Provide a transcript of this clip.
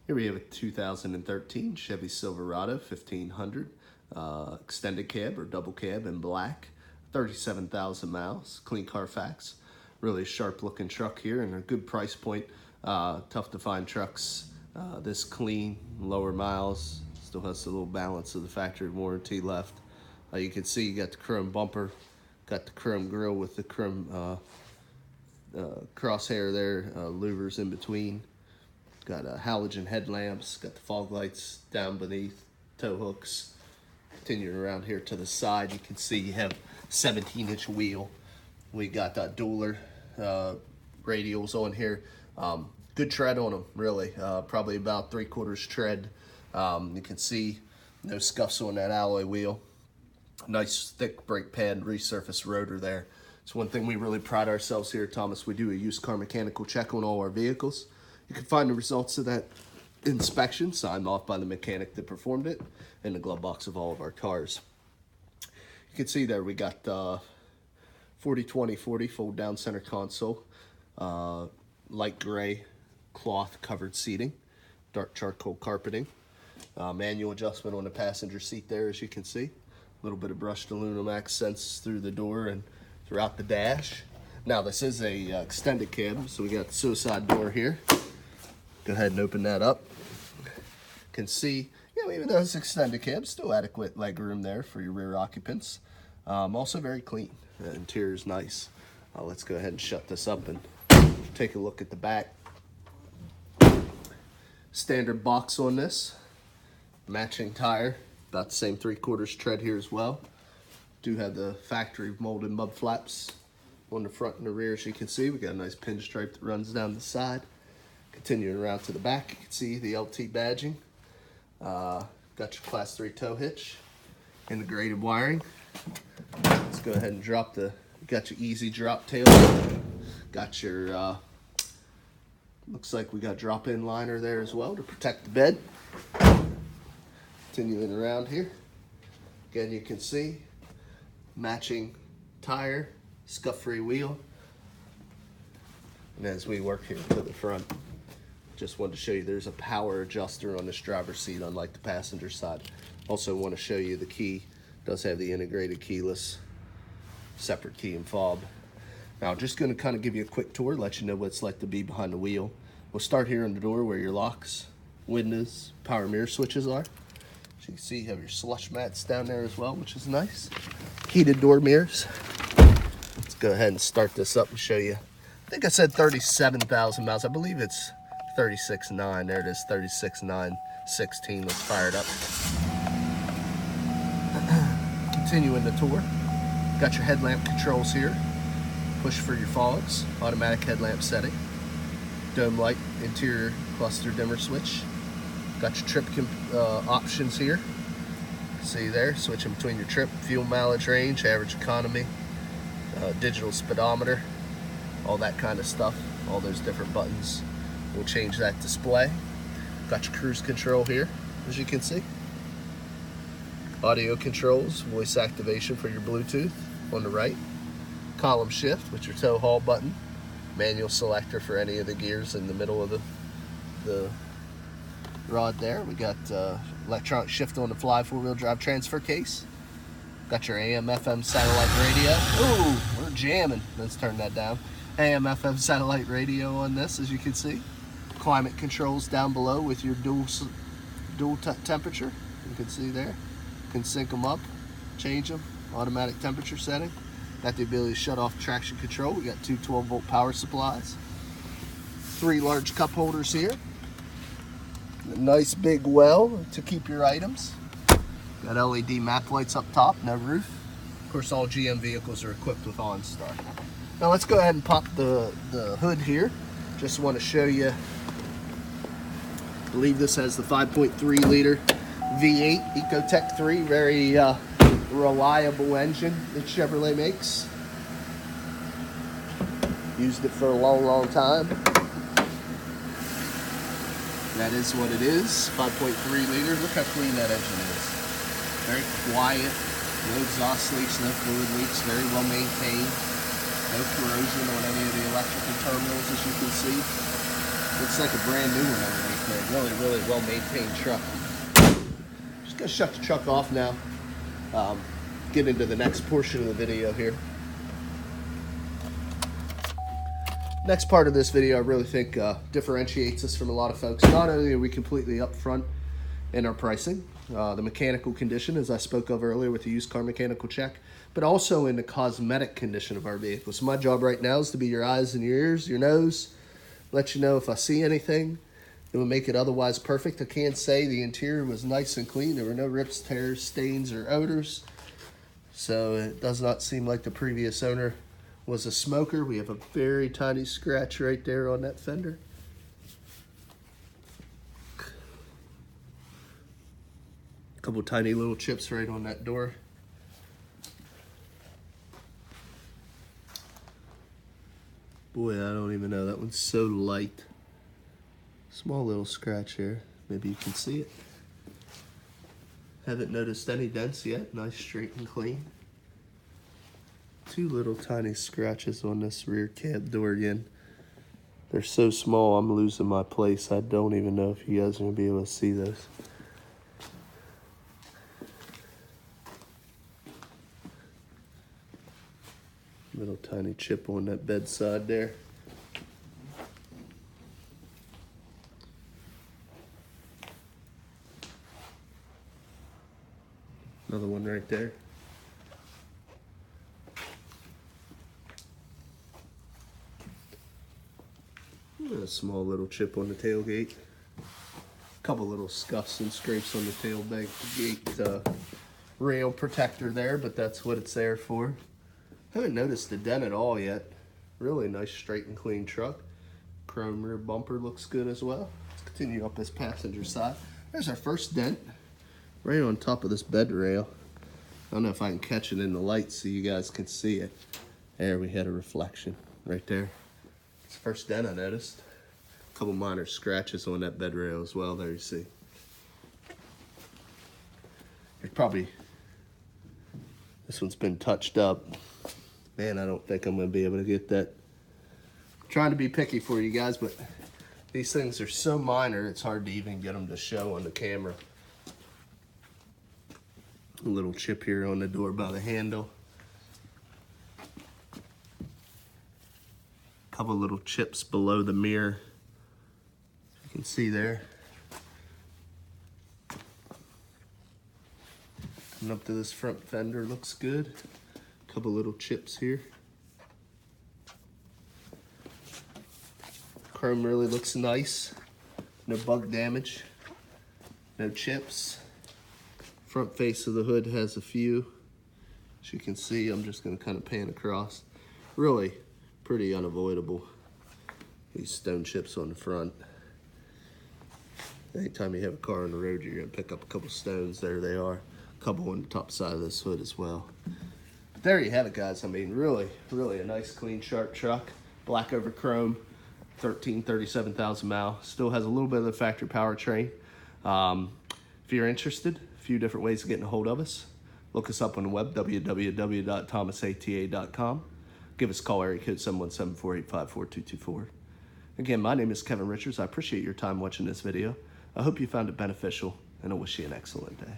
Here we have a 2013 Chevy Silverado 1500 extended cab or double cab in black, 37,000 miles, clean Carfax. Really sharp looking truck here and a good price point. Tough to find trucks this clean, lower miles, still has a little balance of the factory warranty left. You can see you got the chrome bumper, got the chrome grille with the chrome crosshair there, louvers in between. Got halogen headlamps, got the fog lights down beneath, tow hooks. Continuing around here to the side, you can see you have 17-inch wheel. We got dualer radials on here. Good tread on them, really. Probably about 3/4 tread. You can see no scuffs on that alloy wheel. Nice thick brake pad, resurfaced rotor there. It's one thing we really pride ourselves here at Thomas. We do a used car mechanical check on all our vehicles. You can find the results of that inspection signed off by the mechanic that performed it in the glove box of all of our cars. You can see there we got 40/20/40 fold down center console, light gray cloth covered seating, dark charcoal carpeting, manual adjustment on the passenger seat there, as you can see. A little bit of brushed aluminum accents through the door and throughout the dash. Now this is a extended cab, so we got the suicide door here. Go ahead and open that up. Can see, even though it's extended cab, still adequate leg room there for your rear occupants. Also very clean. The interior is nice. Let's go ahead and shut this up and take a look at the back. Standard box on this. Matching tire. About the same 3/4 tread here as well. Do have the factory molded mud flaps on the front and the rear, as you can see. We got a nice pinstripe that runs down the side. Continuing around to the back, you can see the LT badging. Got your class 3 tow hitch, integrated wiring. Let's go ahead and drop got your easy drop tail. Got your, looks like we got drop-in liner there as well to protect the bed. Continuing around here, again you can see matching tire, scuff-free wheel. And as we work here to the front, just wanted to show you there's a power adjuster on this driver's seat, unlike the passenger side. Also want to show you the key does have the integrated keyless, separate key and fob. Now just going to kind of give you a quick tour, let you know what it's like to be behind the wheel. We'll start here on the door where your locks, windows, power mirror switches are. As you can see, you have your slush mats down there as well, which is nice. Heated door mirrors. Let's go ahead and start this up and show you. I think I said 37,000 miles. I believe it's 36.9. There it is, 36.916. Let's fire it up. Continuing the tour. Got your headlamp controls here. Push for your fogs. Automatic headlamp setting. Dome light, interior cluster dimmer switch. Got your trip options here. See there, switching between your trip, fuel mileage range, average economy, digital speedometer, all that kind of stuff. All those different buttons will change that display. Got your cruise control here, as you can see. Audio controls, voice activation for your Bluetooth on the right. Column shift with your tow haul button. Manual selector for any of the gears in the middle of the rod there. We got electronic shift on the fly 4-wheel drive transfer case. Got your AM FM satellite radio. Ooh, we're jamming. Let's turn that down. AM FM satellite radio on this, as you can see. Climate controls down below with your dual temperature. You can see there. You can sync them up, change them. Automatic temperature setting. Got the ability to shut off traction control. We got two 12-volt power supplies. 3 large cup holders here. A nice big well to keep your items. Got LED map lights up top, no roof. Of course, all GM vehicles are equipped with OnStar. Now let's go ahead and pop the hood here. Just want to show you, I believe this has the 5.3 liter V8 Ecotec 3, very reliable engine that Chevrolet makes. Used it for a long time. That is what it is, 5.3 liters. Look how clean that engine is. Very quiet, no exhaust leaks, no fluid leaks, very well maintained. No corrosion on any of the electrical terminals, as you can see. Looks like a brand new one underneath a really, really well-maintained truck. Just gonna shut the truck off now. Get into the next portion of the video here. Next part of this video I really think differentiates us from a lot of folks. Not only are we completely upfront in our pricing, the mechanical condition, as I spoke of earlier with the used car mechanical check, but also in the cosmetic condition of our vehicle. So my job right now is to be your eyes and your ears, your nose, let you know if I see anything that would make it otherwise perfect. I can say the interior was nice and clean. There were no rips, tears, stains, or odors. So it does not seem like the previous owner was a smoker. We have a very tiny scratch right there on that fender. A couple tiny little chips right on that door. Boy, I don't even know. That one's so light. Small little scratch here. Maybe you can see it. Haven't noticed any dents yet. Nice, straight and clean. Two little tiny scratches on this rear cab door again. They're so small, I'm losing my place. I don't even know if you guys are gonna be able to see those. Little tiny chip on that bedside there. Another one right there. A small little chip on the tailgate. A couple little scuffs and scrapes on the tailgate rail protector there, but that's what it's there for. Haven't noticed the dent at all yet. Really nice, straight and clean truck. Chrome rear bumper looks good as well. Let's continue up this passenger side. There's our first dent right on top of this bed rail. I don't know if I can catch it in the light so you guys can see it. There, we had a reflection right there. It's the first dent I noticed. A couple minor scratches on that bed rail as well. There you see. It's probably, this one's been touched up. Man, I don't think I'm gonna be able to get that. I'm trying to be picky for you guys, but these things are so minor, it's hard to even get them to show on the camera. A little chip here on the door by the handle. Couple little chips below the mirror. You can see there. Coming up to this front fender, looks good. Couple little chips here. Chrome really looks nice. No bug damage. No chips. Front face of the hood has a few. As you can see, I'm just gonna kind of pan across. Really pretty unavoidable. These stone chips on the front. Anytime you have a car on the road, you're gonna pick up a couple stones. There they are. A couple on the top side of this hood as well. But there you have it, guys. I mean, really a nice, clean, sharp truck. Black over chrome, 37,000 miles. Still has a little bit of the factory powertrain. If you're interested, a few different ways of getting a hold of us. Look us up on the web, www.thomasata.com. Give us a call, area code 717-485-4224. Again, my name is Kevin Richards. I appreciate your time watching this video. I hope you found it beneficial, and I wish you an excellent day.